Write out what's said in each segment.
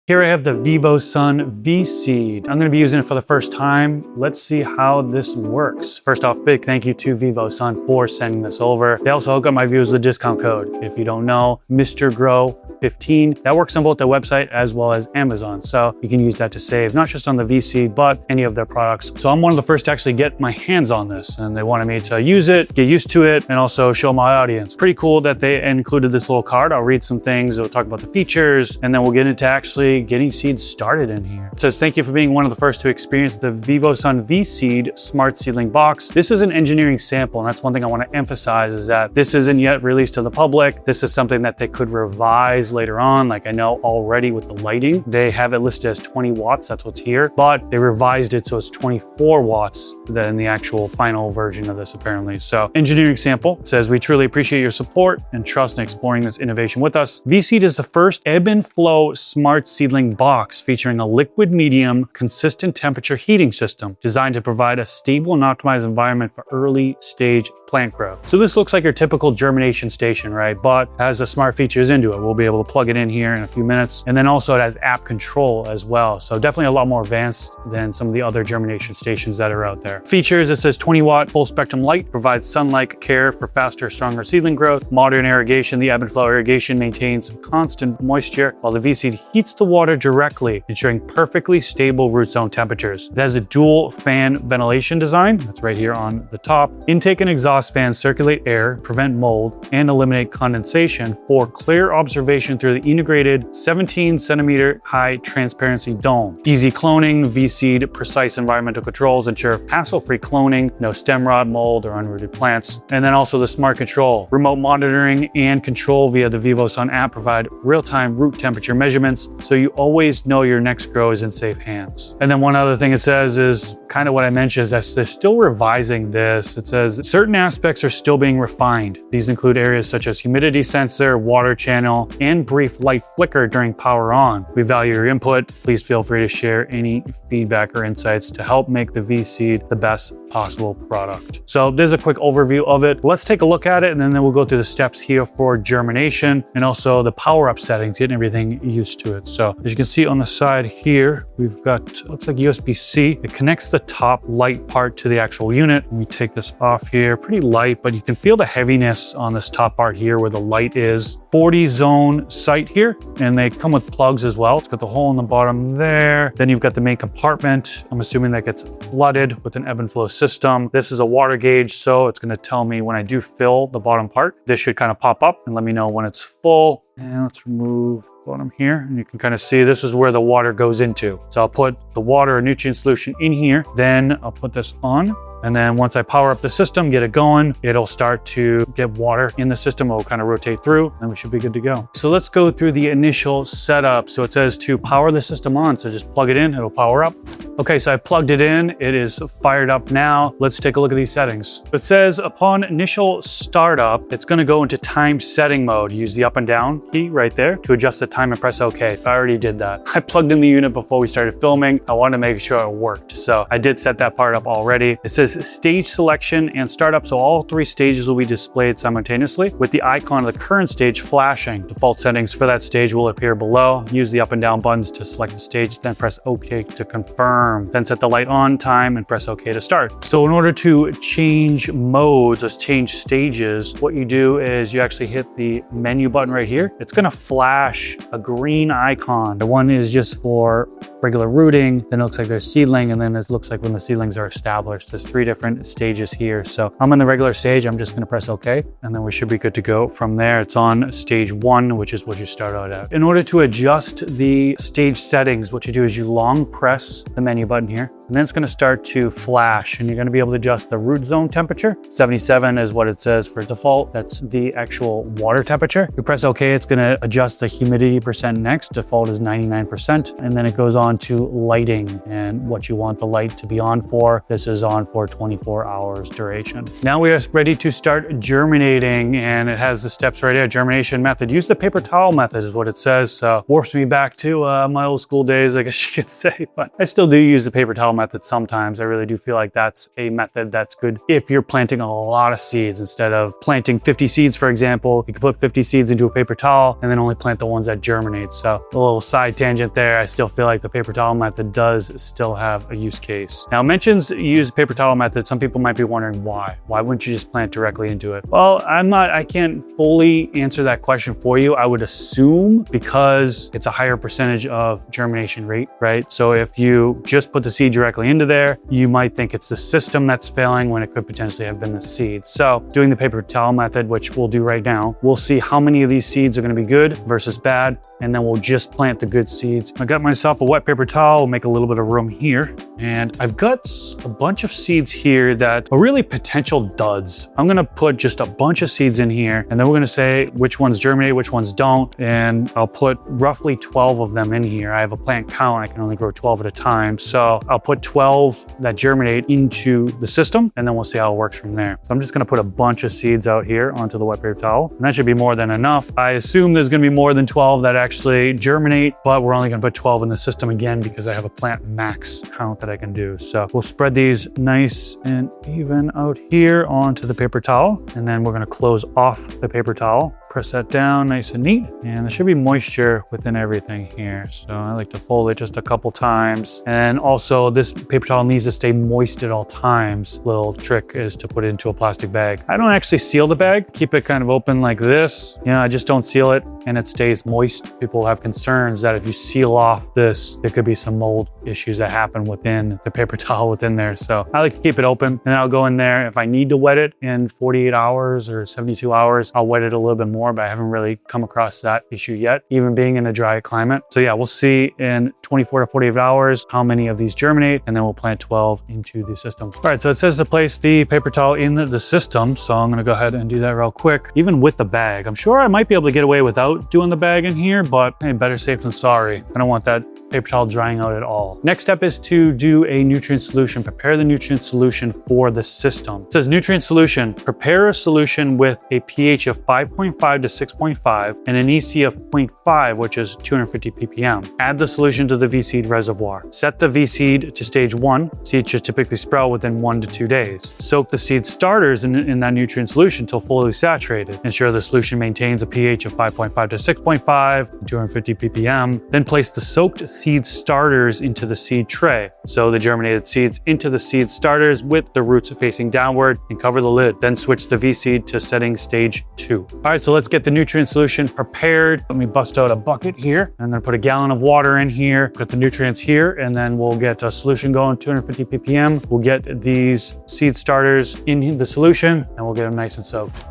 Here I have the Vivosun VSeed. I'm gonna be using it for the first time. Let's see how this works. First off, big thank you to Vivosun for sending this over. They also hook up my viewers with a discount code. If you don't know, Mr. Grow 15. That works on both their website as well as Amazon. So you can use that to save, not just on the VSeed, but any of their products. So I'm one of the first to actually get my hands on this, and they wanted me to use it, get used to it, and also show my audience. Pretty cool that they included this little card. I'll read some things, we'll talk about the features, and then we'll get into actually getting seeds started in here. It says, thank you for being one of the first to experience the Vivosun VSeed Smart Seedling Box. This is an engineering sample, and that's one thing I want to emphasize is that this isn't yet released to the public. This is something that they could revise later on. Like I know already with the lighting, they have it listed as 20 watts, that's what's here, but they revised it so it's 24 watts than the actual final version of this apparently. So engineering sample says, we truly appreciate your support and trust in exploring this innovation with us. VSeed is the first ebb and flow smart seedling box featuring a liquid medium, consistent temperature heating system designed to provide a stable and optimized environment for early stage plant growth. So this looks like your typical germination station, right? But has the smart features into it. We'll be able to plug it in here in a few minutes. And then also it has app control as well. So definitely a lot more advanced than some of the other germination stations that are out there. Features, it says 20 watt full spectrum light, provides sunlight care for faster, stronger seedling growth. Modern irrigation, the ebb and flow irrigation maintains constant moisture while the VSeed heats the water directly, ensuring perfectly stable root zone temperatures. It has a dual fan ventilation design. That's right here on the top. Intake and exhaust fans circulate air, prevent mold, and eliminate condensation for clear observation through the integrated 17 centimeter high transparency dome. Easy cloning, VSeed precise environmental controls ensure hassle-free cloning, no stem rot, mold, or unrooted plants. And then also the smart control. Remote monitoring and control via the Vivosun app provide real-time root temperature measurements, so you always know your next grow is in safe hands. And then one other thing it says is kind of what I mentioned is that they're still revising this. It says certain aspects are still being refined. These include areas such as humidity sensor, water channel, and brief light flicker during power on. We value your input. Please feel free to share any feedback or insights to help make the VSeed the best possible product. So there's a quick overview of it. Let's take a look at it, and then we'll go through the steps here for germination and also the power up settings, getting everything used to it. So as you can see on the side here, we've got, looks like USB-C. It connects the top light part to the actual unit. Let me take this off here, pretty light, but you can feel the heaviness on this top part here where the light is. 40 zone sight here, and they come with plugs as well. It's got the hole in the bottom there. Then you've got the main compartment. I'm assuming that gets flooded with an ebb and flow system. This is a water gauge, so it's going to tell me when I do fill the bottom part. This should kind of pop up and let me know when it's full. And let's remove the bottom here, and you can kind of see this is where the water goes into. So I'll put the water or nutrient solution in here, then I'll put this on. And then once I power up the system, get it going, it'll start to get water in the system. It'll kind of rotate through, and we should be good to go. So let's go through the initial setup. So it says to power the system on. So just plug it in, it'll power up. Okay, so I plugged it in. It is fired up now. Let's take a look at these settings. It says upon initial startup, it's gonna go into time setting mode. Use the up and down key right there to adjust the time and press OK. I already did that. I plugged in the unit before we started filming. I wanted to make sure it worked. So I did set that part up already. It says stage selection and startup. So all three stages will be displayed simultaneously with the icon of the current stage flashing. Default settings for that stage will appear below. Use the up and down buttons to select the stage, then press OK to confirm. Then set the light on, time, and press OK to start. So in order to change modes or change stages, what you do is you actually hit the menu button right here. It's gonna flash a green icon. The one is just for regular rooting, then it looks like there's seedling, and then it looks like when the seedlings are established. There's three different stages here. So I'm in the regular stage. I'm just gonna press OK, and then we should be good to go from there. It's on stage 1, which is what you start out at. In order to adjust the stage settings, what you do is you long press the menu button here, and then it's going to start to flash, and you're going to be able to adjust the root zone temperature. 77 is what it says for default. That's the actual water temperature. You press OK, it's going to adjust the humidity percent next. Default is 99%. And then it goes on to lighting and what you want the light to be on for. This is on for 24 hours duration. Now we are ready to start germinating, and it has the steps right here. Germination method. Use the paper towel method is what it says. So warps me back to my old school days, I guess you could say, but I still do use the paper towel method sometimes. I really do feel like that's a method that's good if you're planting a lot of seeds. Instead of planting 50 seeds, for example, you can put 50 seeds into a paper towel and then only plant the ones that germinate. So a little side tangent there. I still feel like the paper towel method does still have a use case. Now, it mentions use paper towel method. Some people might be wondering why. Why wouldn't you just plant directly into it? Well, I can't fully answer that question for you. I would assume because it's a higher percentage of germination rate, right? So if you just put the seed directly into there, you might think it's the system that's failing when it could potentially have been the seed. So doing the paper towel method, which we'll do right now, we'll see how many of these seeds are going to be good versus bad, and then we'll just plant the good seeds. I got myself a wet paper towel, make a little bit of room here, and I've got a bunch of seeds here that are really potential duds. I'm gonna put just a bunch of seeds in here, and then we're gonna say which ones germinate, which ones don't, and I'll put roughly 12 of them in here. I have a plant count, I can only grow 12 at a time, so I'll put 12 that germinate into the system, and then we'll see how it works from there. So I'm just gonna put a bunch of seeds out here onto the wet paper towel, and that should be more than enough. I assume there's gonna be more than 12 that actually germinate, but we're only gonna put 12 in the system again because I have a plant max count that I can do. So we'll spread these nice and even out here onto the paper towel, and then we're gonna close off the paper towel. Press that down nice and neat, and there should be moisture within everything here. So I like to fold it just a couple times. And also this paper towel needs to stay moist at all times. Little trick is to put it into a plastic bag. I don't actually seal the bag, keep it kind of open like this. You know, I just don't seal it and it stays moist. People have concerns that if you seal off this, there could be some mold issues that happen within the paper towel within there. So I like to keep it open, and I'll go in there. If I need to wet it in 48 hours or 72 hours, I'll wet it a little bit more, but I haven't really come across that issue yet, even being in a dry climate. So yeah, we'll see in 24 to 48 hours how many of these germinate, and then we'll plant 12 into the system. All right, so it says to place the paper towel in the system. So I'm gonna go ahead and do that real quick, even with the bag. I'm sure I might be able to get away without doing the bag in here, but hey, better safe than sorry. I don't want that paper towel drying out at all. Next step is to do a nutrient solution. Prepare the nutrient solution for the system. It says nutrient solution, prepare a solution with a pH of 5.5 to 6.5 and an EC of 0.5, which is 250 ppm. Add the solution to the VSeed reservoir. Set the VSeed to stage 1. Seeds should typically sprout within 1 to 2 days. Soak the seed starters in that nutrient solution until fully saturated. Ensure the solution maintains a pH of 5.5 to 6.5 and 250 ppm. Then place the soaked seed starters into the seed tray. Sow the germinated seeds into the seed starters with the roots facing downward and cover the lid. Then switch the VSeed to setting stage 2. All right, so let's get the nutrient solution prepared. Let me bust out a bucket here and then put a gallon of water in here, put the nutrients here, and then we'll get a solution going, 250 ppm. We'll get these seed starters in the solution and we'll get them nice and soaked.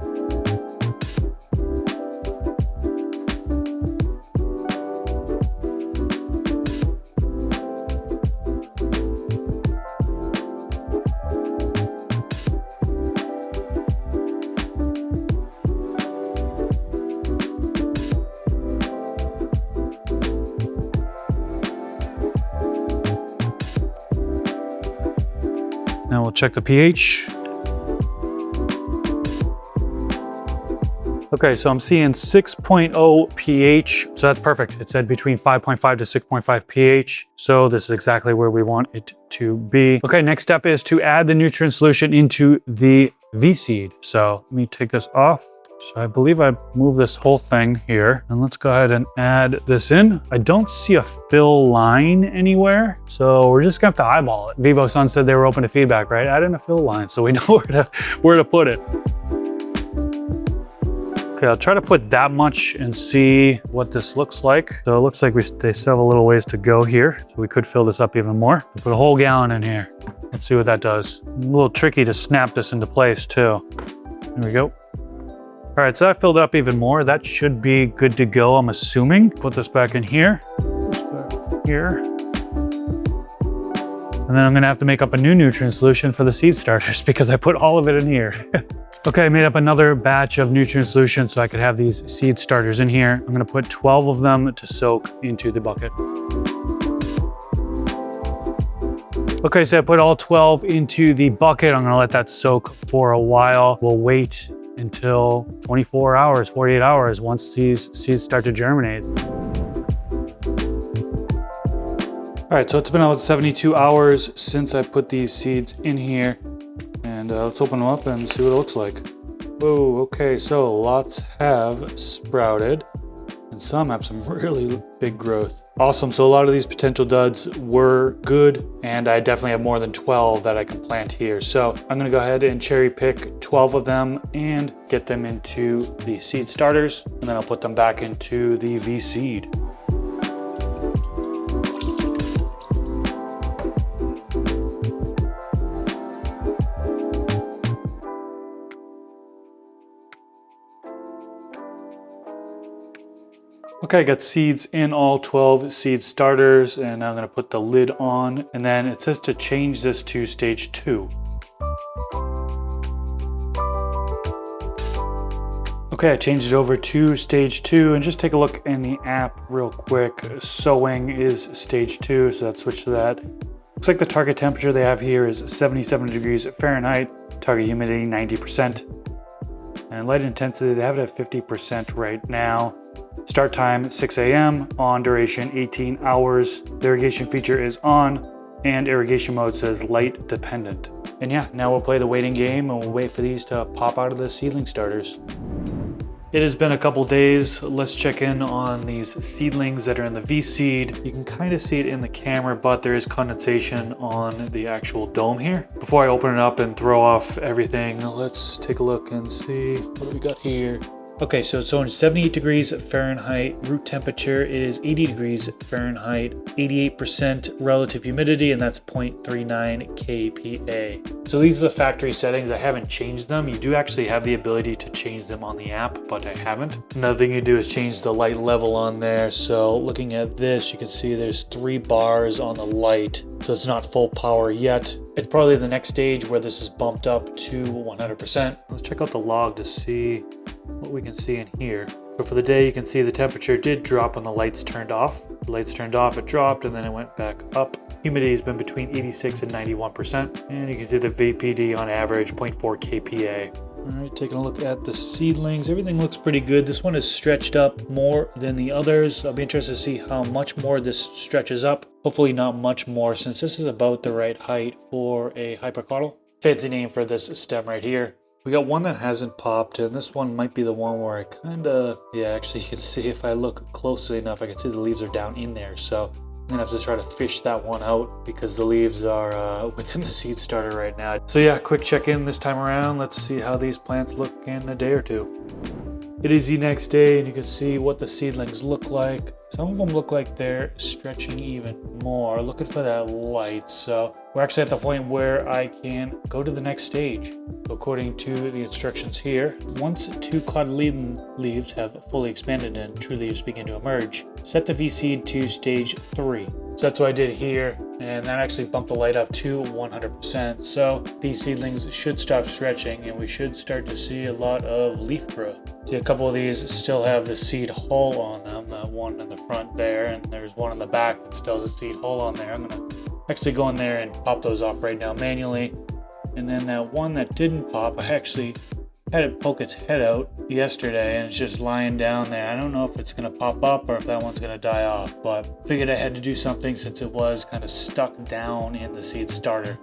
Now we'll check the pH. Okay, so I'm seeing 6.0 pH, so that's perfect. It said between 5.5 to 6.5 pH, so this is exactly where we want it to be. Okay, next step is to add the nutrient solution into the VSeed. So let me take this off. So I believe I moved this whole thing here, and let's go ahead and add this in. I don't see a fill line anywhere, so we're just gonna have to eyeball it. Vivosun said they were open to feedback, right? Add in a fill line so we know where to put it. Okay, I'll try to put that much and see what this looks like. So it looks like they still have a little ways to go here, so we could fill this up even more. We'll put a whole gallon in here. Let's see what that does. A little tricky to snap this into place too. There we go. All right, so I filled it up even more. That should be good to go, I'm assuming. Put this back in here. This back here. And then I'm gonna have to make up a new nutrient solution for the seed starters because I put all of it in here. Okay, I made up another batch of nutrient solution so I could have these seed starters in here. I'm gonna put 12 of them to soak into the bucket. Okay, so I put all 12 into the bucket. I'm gonna let that soak for a while. We'll wait until 24 hours, 48 hours once these seeds start to germinate. All right, so it's been about 72 hours since I put these seeds in here, and let's open them up and see what it looks like. Whoa, okay, so lots have sprouted, and some have some really big growth. Awesome, so a lot of these potential duds were good, and I definitely have more than 12 that I can plant here. So I'm gonna go ahead and cherry pick 12 of them and get them into the seed starters, and then I'll put them back into the VSeed. Okay, I got seeds in all 12 seed starters, and now I'm gonna put the lid on, and then it says to change this to stage 2. Okay, I changed it over to stage 2, and just take a look in the app real quick. Sowing is stage 2, so let's switch to that. Looks like the target temperature they have here is 77 degrees Fahrenheit, target humidity 90%, and light intensity, they have it at 50% right now. Start time 6 a.m. on duration 18 hours. The irrigation feature is on, and irrigation mode says light dependent. And yeah, now we'll play the waiting game and we'll wait for these to pop out of the seedling starters. It has been a couple days. Let's check in on these seedlings that are in the VSeed. You can kind of see it in the camera, but there is condensation on the actual dome here. Before I open it up and throw off everything, let's take a look and see what we got here. Okay, so it's on 78 degrees Fahrenheit, root temperature is 80 degrees Fahrenheit, 88% relative humidity, and that's 0.39 kPa. So these are the factory settings. I haven't changed them. You do actually have the ability to change them on the app, but I haven't. Another thing you do is change the light level on there. So looking at this, you can see there's 3 bars on the light, so it's not full power yet. It's probably the next stage where this is bumped up to 100%. Let's check out the log to see what we can see in here. But for the day, you can see the temperature did drop when the lights turned off. The lights turned off, it dropped, and then it went back up. Humidity has been between 86 and 91%. And you can see the VPD on average, 0.4 kPa. All right, taking a look at the seedlings. Everything looks pretty good. This one is stretched up more than the others. I'll be interested to see how much more this stretches up. Hopefully not much more, since this is about the right height for a hypercotyl. Fancy name for this stem right here. We got one that hasn't popped, and this one might be the one where I actually you can see if I look closely enough, I can see the leaves are down in there. So I'm gonna have to try to fish that one out because the leaves are within the seed starter right now. So yeah, quick check-in this time around. Let's see how these plants look in a day or two. It is the next day, and you can see what the seedlings look like. Some of them look like they're stretching even more, looking for that light. So we're actually at the point where I can go to the next stage. According to the instructions here, once 2 cotyledon leaves have fully expanded and true leaves begin to emerge, set the VSeed to stage 3. So that's what I did here, and that actually bumped the light up to 100%. So these seedlings should stop stretching, and we should start to see a lot of leaf growth. See, a couple of these still have the seed hull on them, one in the front there, and there's one in the back that still has a seed hull on there. I'm gonna actually go in there and pop those off right now manually. And then that one that didn't pop, I actually had it poke its head out yesterday, and it's just lying down there. I don't know if it's gonna pop up or if that one's gonna die off, but figured I had to do something since it was kind of stuck down in the seed starter.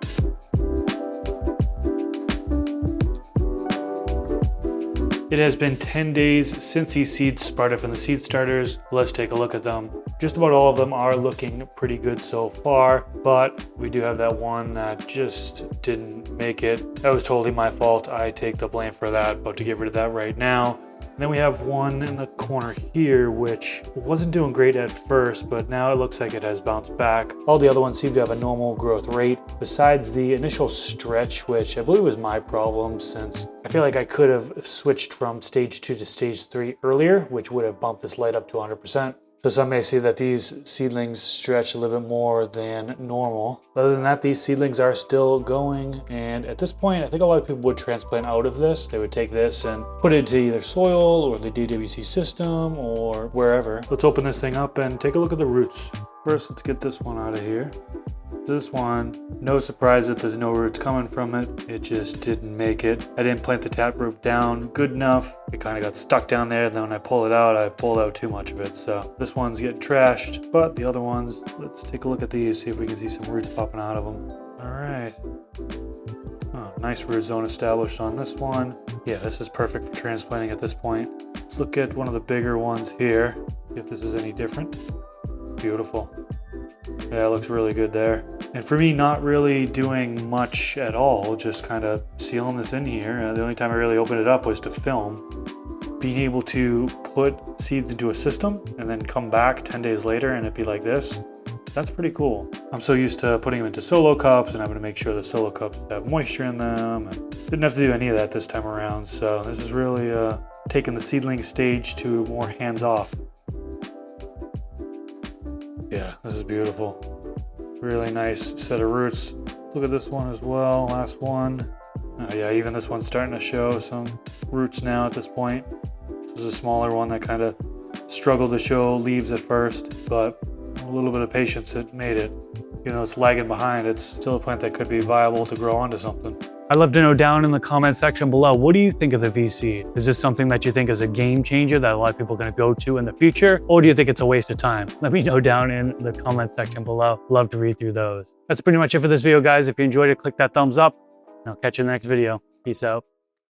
It has been 10 days since these seeds sprouted from the seed starters. Let's take a look at them. Just about all of them are looking pretty good so far, but we do have that one that just didn't make it. That was totally my fault. I take the blame for that, but to get rid of that right now. And then we have one in the corner here, which wasn't doing great at first, but now it looks like it has bounced back. All the other ones seem to have a normal growth rate, besides the initial stretch, which I believe was my problem, since I feel like I could have switched from stage 2 to stage 3 earlier, which would have bumped this light up to 100%. So some may see that these seedlings stretch a little bit more than normal. Other than that, these seedlings are still going. And at this point, I think a lot of people would transplant out of this. They would take this and put it into either soil or the DWC system or wherever. Let's open this thing up and take a look at the roots. First, let's get this one out of here. This one, no surprise that there's no roots coming from it. It just didn't make it. I didn't plant the taproot down good enough. It kind of got stuck down there. And then when I pull it out, I pulled out too much of it. So this one's getting trashed, but the other ones, let's take a look at these, see if we can see some roots popping out of them. All right. Oh, nice root zone established on this one. Yeah, this is perfect for transplanting at this point. Let's look at one of the bigger ones here, see if this is any different. Beautiful. Yeah, it looks really good there. And for me, not really doing much at all, just kind of sealing this in here. The only time I really opened it up was to film. Being able to put seeds into a system and then come back 10 days later and it be like this, that's pretty cool. I'm so used to putting them into solo cups and having to make sure the solo cups have moisture in them. And didn't have to do any of that this time around. So this is really taking the seedling stage to more hands-off. Yeah, this is beautiful. Really nice set of roots. Look at this one as well, last one. Yeah, even this one's starting to show some roots now at this point. This is a smaller one that kind of struggled to show leaves at first, but a little bit of patience, it made it. Even though it's lagging behind, it's still a plant that could be viable to grow onto something. I'd love to know down in the comment section below, what do you think of the VSeed? Is this something that you think is a game changer that a lot of people are going to go to in the future? Or do you think it's a waste of time? Let me know down in the comment section below. Love to read through those. That's pretty much it for this video, guys. If you enjoyed it, click that thumbs up, and I'll catch you in the next video. Peace out.